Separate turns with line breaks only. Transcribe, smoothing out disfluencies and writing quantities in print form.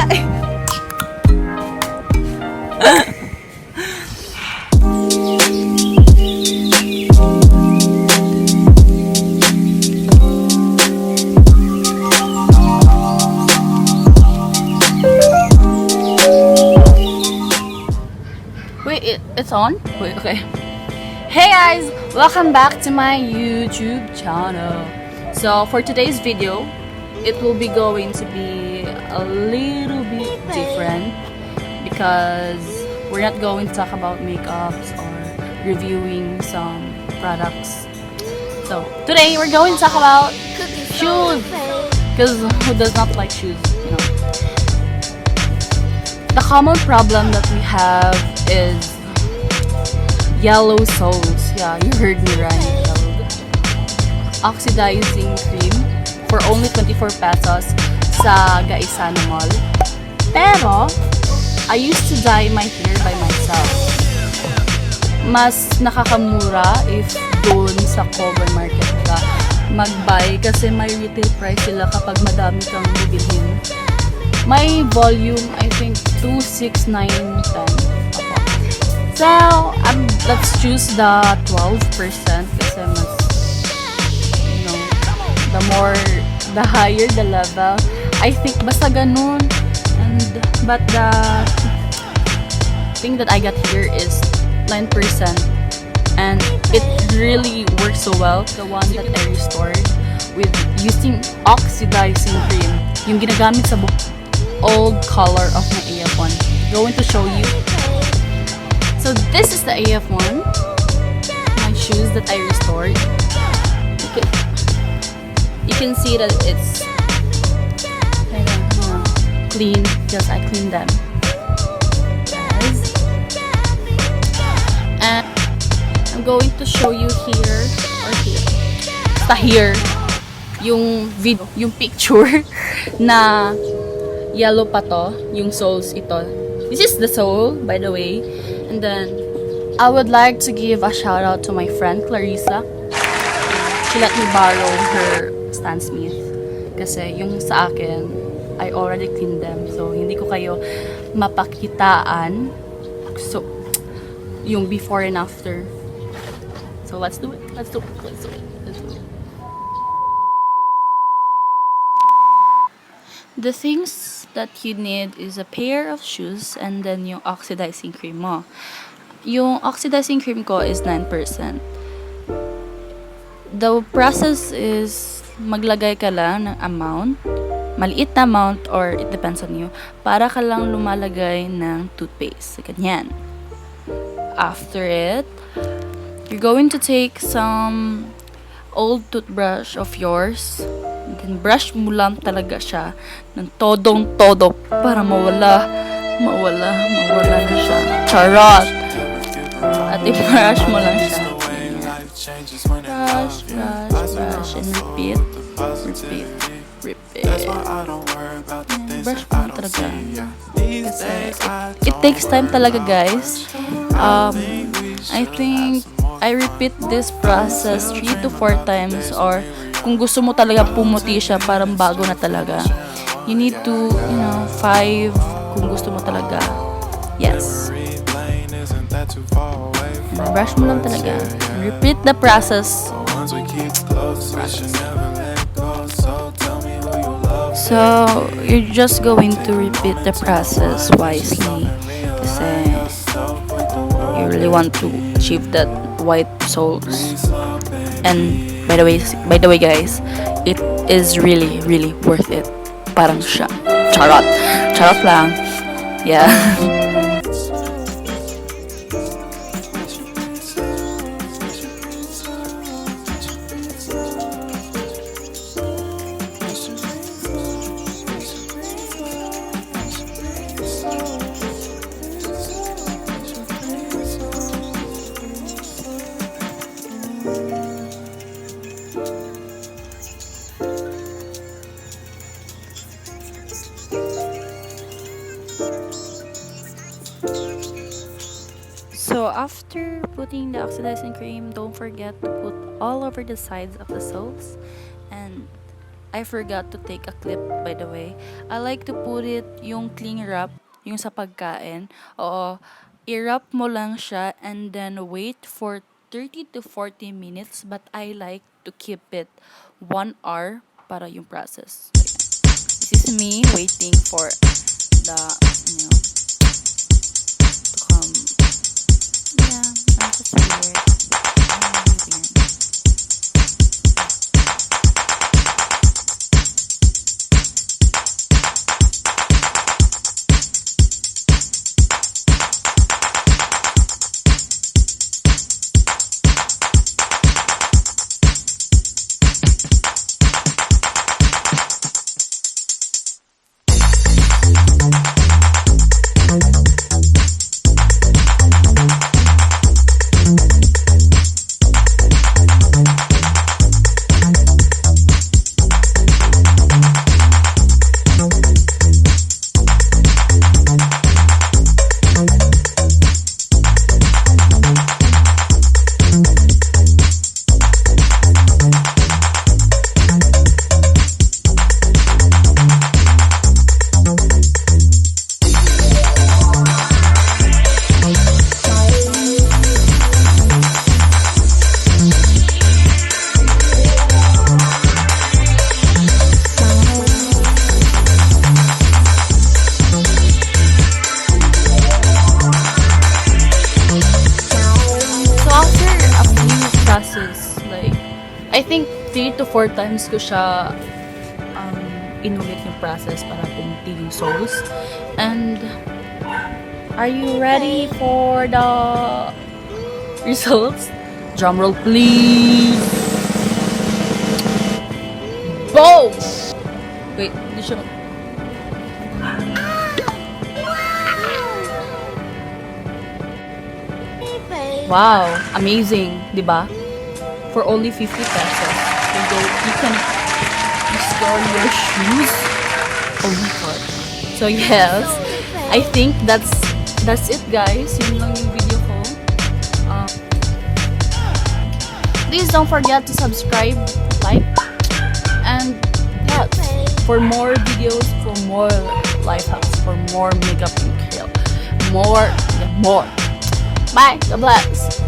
Wait, it's on? Wait, okay. Hey guys! Welcome back to my YouTube channel. So, for today's video, it will be going to be a little bit different because we're not going to talk about makeups or reviewing some products. So, today we're going to talk about shoes. Because who does not like shoes, you know? The common problem that we have is yellow soles. Yeah, you heard me right. Oxidizing cream for only 24 pesos sa Gaisano Mall. Pero, I used to dye my hair by myself. Mas nakakamura if doon sa cover market ka mag-buy kasi may retail price sila kapag madami kang bibilhin. May volume, I think, 2, 6, 9, 10. So, let's choose the 12% kasi mas, you know, the higher the level. I think basta ganun. But the thing that I got here is 9%. And it really works so well. The one that I restored with using oxidizing cream. Yung ginagamit sa old color of my AF1. Going to show you. So this is the AF1. My shoes that I restored. You can see that it's clean because I cleaned them. Yes. And I'm going to show you here or here. Here yung video, yung picture na yellow pa to, yung soles ito. This is the sole, by the way. And then, I would like to give a shout out to my friend Clarissa. She let me borrow her Stan Smith. Kasi yung sa akin, I already cleaned them. So, hindi ko kayo mapakitaan. So, yung before and after. So, let's do it. Let's do it. Let's do it. Let's do it. The things that you need is a pair of shoes and then yung oxidizing cream mo. Yung oxidizing cream ko is 9%. The process is maglagay ka lang ng amount, maliit na amount or it depends on you, para ka lang lumalagay ng toothpaste. Ganyan. After it, you're going to take some old toothbrush of yours. Then brush mo lang talaga siya ng todong-todo para mawala na siya. Charot! At i-brush mo lang siya. Brush, and repeat. Brush mo lang talaga. Kasi it takes time talaga, guys. I think I repeat this process 3 to 4 times or kung gusto mo talaga pumuti siya, parang bago na talaga. You need to, 5 kung gusto mo talaga. Yes. And brush mo lang talaga. Repeat the process. So, you're just going to repeat the process wisely. Kasi you really want to achieve that white soles. And by the way guys, it is really worth it. Parang siya. Charot lang. Yeah. So after putting the oxidizing cream, don't forget to put all over the sides of the soles and I forgot to take a clip, by the way. I like to put it yung cling wrap, yung sa pagkain. Oo, i-wrap mo lang siya and then wait for 30 to 40 minutes. But I like to keep it 1 hour para yung process. This is me waiting for the, to come. Yeah, I'm just here. I'm waiting. Like, I think 3 to 4 times ko siya inulit yung process para pumuti yung soles. And are you ready for the results? Drumroll please! Boom! Wait, hindi siya... Wow, amazing, di ba? For only 50 pesos, you can store your shoes. Oh my god. So yes, I think that's it, guys. Yun lang yung video ko. Please don't forget to subscribe, like, and yes, for more videos, for more life hacks, for more makeup and care, more. Bye. God bless.